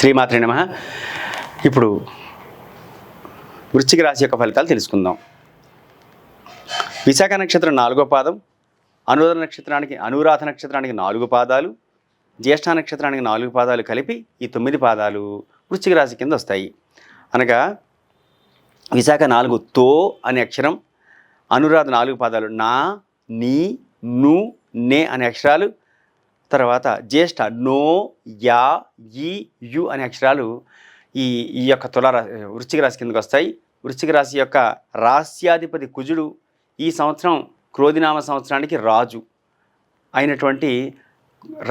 శ్రీమాత్రే నమః. ఇప్పుడు వృశ్చిక రాశి యొక్క ఫలితాలు తెలుసుకుందాం. విశాఖ నక్షత్రం 4వ పాదం, అనురాధ నక్షత్రానికి 4 పాదాలు, జ్యేష్ఠ నక్షత్రానికి 4 పాదాలు కలిపి ఈ 9 పాదాలు వృశ్చిక రాశి కింద వస్తాయి. అనగా విశాఖ 4 తో అనే అక్షరం, అనురాధ 4 పాదాలు నా, నీ, ను, నే అనే అక్షరాలు, తర్వాత జ్యేష్ఠ నో, యా, ఈ, యు అనే అక్షరాలు ఈ యొక్క వృశ్చిక రాశి కిందకు వస్తాయి. వృశ్చిక రాశి యొక్క రాస్యాధిపతి కుజుడు ఈ సంవత్సరం క్రోధినామ సంవత్సరానికి రాజు అయినటువంటి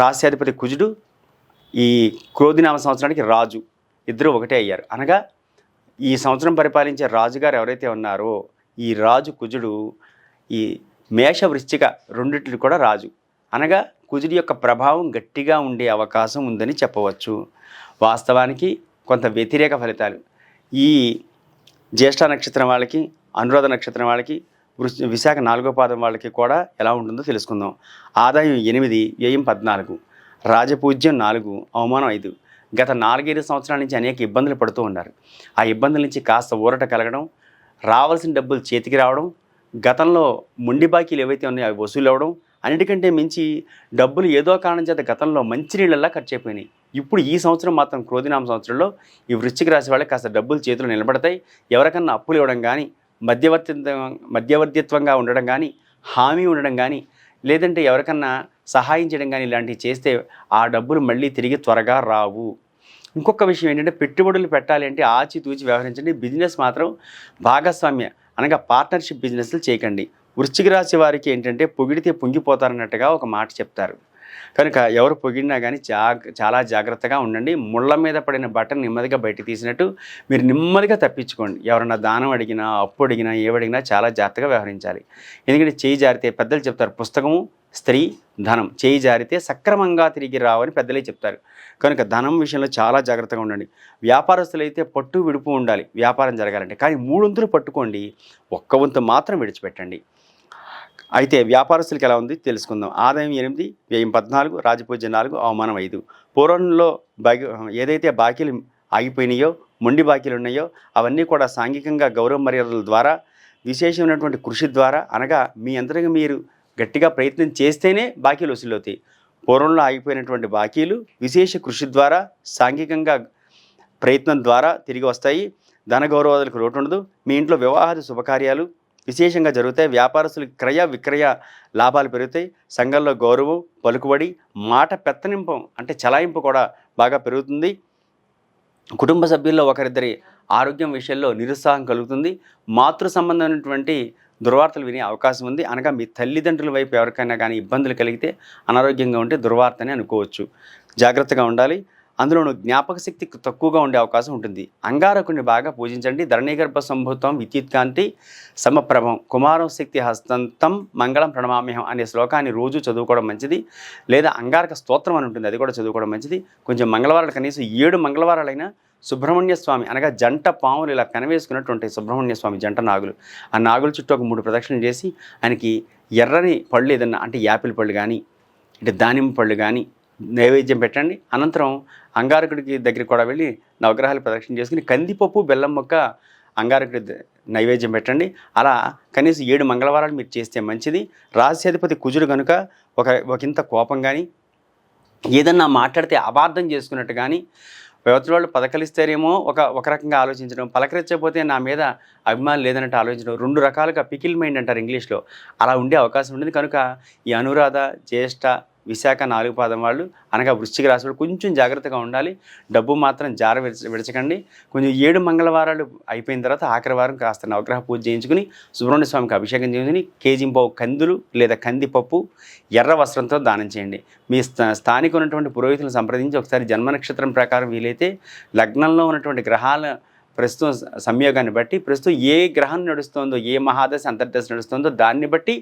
రాస్యాధిపతి కుజుడు ఈ క్రోధినామ సంవత్సరానికి రాజు, ఇద్దరు ఒకటే అయ్యారు. అనగా ఈ సంవత్సరం పరిపాలించే రాజుగారు ఎవరైతే ఉన్నారో ఈ రాజు కుజుడు ఈ మేష వృశ్చిక రెండింటికి కూడా రాజు. అనగా కుజుడి యొక్క ప్రభావం గట్టిగా ఉండే అవకాశం ఉందని చెప్పవచ్చు. వాస్తవానికి కొంత వ్యతిరేక ఫలితాలు ఈ జ్యేష్ఠ నక్షత్రం వాళ్ళకి, అనురాధ నక్షత్రం వాళ్ళకి, విశాఖ 4వ పాదం వాళ్ళకి కూడా ఎలా ఉంటుందో తెలుసుకుందాం. ఆదాయం 8, వ్యయం 14, రాజపూజ్యం 4, అవమానం 5. గత 4-5 సంవత్సరాల నుంచి అనేక ఇబ్బందులు పడుతూ ఉన్నారు. ఆ ఇబ్బందుల నుంచి కాస్త ఊరట కలగడం, రావాల్సిన డబ్బులు చేతికి రావడం, గతంలో మొండి బాకీలు ఏవైతే ఉన్నాయో అవి వసూలు అవ్వడం, అన్నిటికంటే మించి డబ్బులు ఏదో కారణం చేత గతంలో మంచినీళ్ళల్లా ఖర్చు అయిపోయినాయి. ఇప్పుడు ఈ సంవత్సరం మాత్రం క్రోధినామ సంవత్సరంలో ఈ వృశ్చిక రాశి వాళ్ళకి కాస్త డబ్బులు చేతులు నిలబడతాయి. ఎవరికన్నా అప్పులు ఇవ్వడం కానీ, మధ్యవర్తిత్వంగా ఉండడం కానీ, హామీ ఉండడం కానీ, లేదంటే ఎవరికన్నా సహాయం చేయడం కానీ ఇలాంటివి చేస్తే ఆ డబ్బులు మళ్ళీ తిరిగి త్వరగా రావు. ఇంకొక విషయం ఏంటంటే పెట్టుబడులు పెట్టాలి అంటే ఆచితూచి వ్యవహరించండి. బిజినెస్ మాత్రం భాగస్వామ్య అనగా పార్ట్నర్షిప్ బిజినెస్లు చేయకండి. వృశ్చిక రాశి వారికి ఏంటంటే పొగిడితే పొంగిపోతారన్నట్టుగా ఒక మాట చెప్తారు. కనుక ఎవరు పొగిడినా కానీ చాలా జాగ్రత్తగా ఉండండి. ముళ్ళ మీద పడిన బట్టను నెమ్మదిగా బయట తీసినట్టు మీరు నెమ్మదిగా తప్పించుకోండి. ఎవరన్నా దానం అడిగినా, అప్పు అడిగినా, ఏవడిగినా చాలా జాగ్రత్తగా వ్యవహరించాలి. ఎందుకంటే చేయి జారితే పెద్దలు చెప్తారు, పుస్తకము, స్త్రీ, ధనం చేయి జారితే సక్రమంగా తిరిగి రావని పెద్దలే చెప్తారు. కనుక ధనం విషయంలో చాలా జాగ్రత్తగా ఉండండి. వ్యాపారస్తులైతే పట్టు విడుపు ఉండాలి వ్యాపారం జరగాలంటే, కానీ 3 వంతులు పట్టుకోండి, 1 వంతు మాత్రం విడిచిపెట్టండి. అయితే వ్యాపారస్తులకి ఎలా ఉంది తెలుసుకుందాం. ఆదాయం 8, వ్యయం 14, రాజపూజ్యం 4, అవమానం 5. పూర్వంలో ఏదైతే బాకీలు ఆగిపోయినాయో, మొండి బాకీలు ఉన్నాయో అవన్నీ కూడా సాంఘికంగా గౌరవ మర్యాదల ద్వారా, విశేషమైనటువంటి కృషి ద్వారా, అనగా మీ అంతరంగా మీరు గట్టిగా ప్రయత్నం చేస్తేనే బాకీలు వసూలవుతాయి. పూర్వంలో ఆగిపోయినటువంటి బాకీలు విశేష కృషి ద్వారా, సాంఘికంగా ప్రయత్నం ద్వారా తిరిగి వస్తాయి. ధన గౌరవాదులకు లోటు ఉండదు. మీ ఇంట్లో వివాహాది శుభకార్యాలు విశేషంగా జరుగుతాయి. వ్యాపారస్తులకు క్రయ విక్రయ లాభాలు పెరుగుతాయి. సంఘంలో గౌరవం, పలుకుబడి, మాట పెత్తనింపం అంటే చలాయింపు కూడా బాగా పెరుగుతుంది. కుటుంబ సభ్యుల్లో ఒకరిద్దరి ఆరోగ్యం విషయంలో నిరుత్సాహం కలుగుతుంది. మాతృ సంబంధమైనటువంటి దుర్వార్తలు వినే అవకాశం ఉంది. అనగా మీ తల్లిదండ్రుల వైపు ఎవరికైనా కానీ ఇబ్బందులు కలిగితే, అనారోగ్యంగా ఉంటే దుర్వార్తనే అనుకోవచ్చు. జాగ్రత్తగా ఉండాలి. అందులోనూ జ్ఞాపక శక్తి తక్కువగా ఉండే అవకాశం ఉంటుంది. అంగారకుడిని బాగా పూజించండి. ధరణీగర్భ సంభూతం విద్యుత్కాంతి సమప్రభం కుమారం శక్తి హస్తంతం మంగళం ప్రణమామ్యహం అనే శ్లోకాన్ని రోజు చదువుకోవడం మంచిది. లేదా అంగారక స్తోత్రం అని ఉంటుంది, అది కూడా చదువుకోవడం మంచిది. కొంచెం మంగళవారాలు కనీసం 7 మంగళవారాలైనా సుబ్రహ్మణ్య స్వామి అనగా జంట పాములు ఇలా కనవేసుకున్నటువంటి సుబ్రహ్మణ్య స్వామి జంట నాగులు, ఆ నాగుల చుట్టూ ఒక 3 ప్రదక్షిణలు చేసి ఆయనకి ఎర్రని పళ్ళు ఏదన్నా అంటే యాపిల్ పళ్ళు కానీ, అంటే దానిమ్మ పళ్ళు కానీ నైవేద్యం పెట్టండి. అనంతరం అంగారకుడికి దగ్గరికి కూడా వెళ్ళి నవగ్రహాలు ప్రదక్షిణ చేసుకుని కందిపప్పు, బెల్లం మొక్క అంగారకుడి నైవేద్యం పెట్టండి. అలా కనీసం 7 మంగళవారాలు మీరు చేస్తే మంచిది. రాస్యాధిపతి కుజుడు కనుక ఒకంత కోపం కానీ, ఏదన్నా మాట్లాడితే అపార్థం చేసుకున్నట్టు కానీ, వ్యవతల వాళ్ళు పలకరిస్తారేమో ఒక రకంగా ఆలోచించడం, పలకరించకపోతే నా మీద అభిమానం లేదన్నట్టు ఆలోచించడం, 2 రకాలుగా పికిల్ మైండ్ అంటారు ఇంగ్లీష్లో, అలా ఉండే అవకాశం ఉంటుంది. కనుక ఈ అనురాధ, జ్యేష్ఠ, విశాఖ 4 పాదం వాళ్ళు అనగా వృశ్చిక రాశి వాళ్ళు కొంచెం జాగ్రత్తగా ఉండాలి. డబ్బు మాత్రం విడచకండి. కొంచెం 7 మంగళవారాలు అయిపోయిన తర్వాత ఆఖరి వారం కాస్త నవగ్రహ పూజ చేయించుకుని సుబ్రహ్మణ్య స్వామికి అభిషేకం చేయించుకుని కేజీంపావు కందులు లేదా కందిపప్పు ఎర్ర వస్త్రంతో దానం చేయండి. మీ స్థానిక ఉన్నటువంటి పురోహితులను సంప్రదించి ఒకసారి జన్మ నక్షత్రం ప్రకారం వీలైతే లగ్నంలో ఉన్నటువంటి గ్రహాల ప్రస్తుతం సంయోగాన్ని బట్టి, ప్రస్తుతం ఏ గ్రహం నడుస్తుందో, ఏ మహాదశ అంతర్దశ నడుస్తుందో దాన్ని బట్టి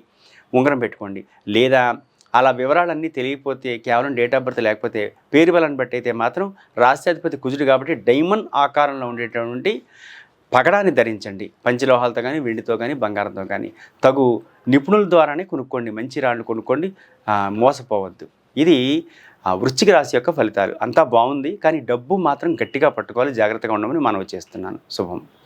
ఉంగరం పెట్టుకోండి. లేదా అలా వివరాలన్నీ తెలియకపోతే, కేవలం డేట్ ఆఫ్ బర్త్ లేకపోతే పేరు బలాన్ని బట్టి అయితే మాత్రం రాస్యాధిపతి కుజుడు కాబట్టి డైమండ్ ఆకారంలో ఉండేటువంటి పగడాన్ని ధరించండి. పంచలోహాలతో కానీ, వెండితో కానీ, బంగారంతో కానీ. తగు నిపుణుల ద్వారానే కొనుక్కోండి. మంచి రాళ్ళు కొనుక్కోండి, మోసపోవద్దు. ఇది వృశ్చిక రాశి యొక్క ఫలితాలు. అంతా బాగుంది, కానీ డబ్బు మాత్రం గట్టిగా పట్టుకోవాలి, జాగ్రత్తగా ఉండమని మనవి చేస్తున్నాను. శుభం.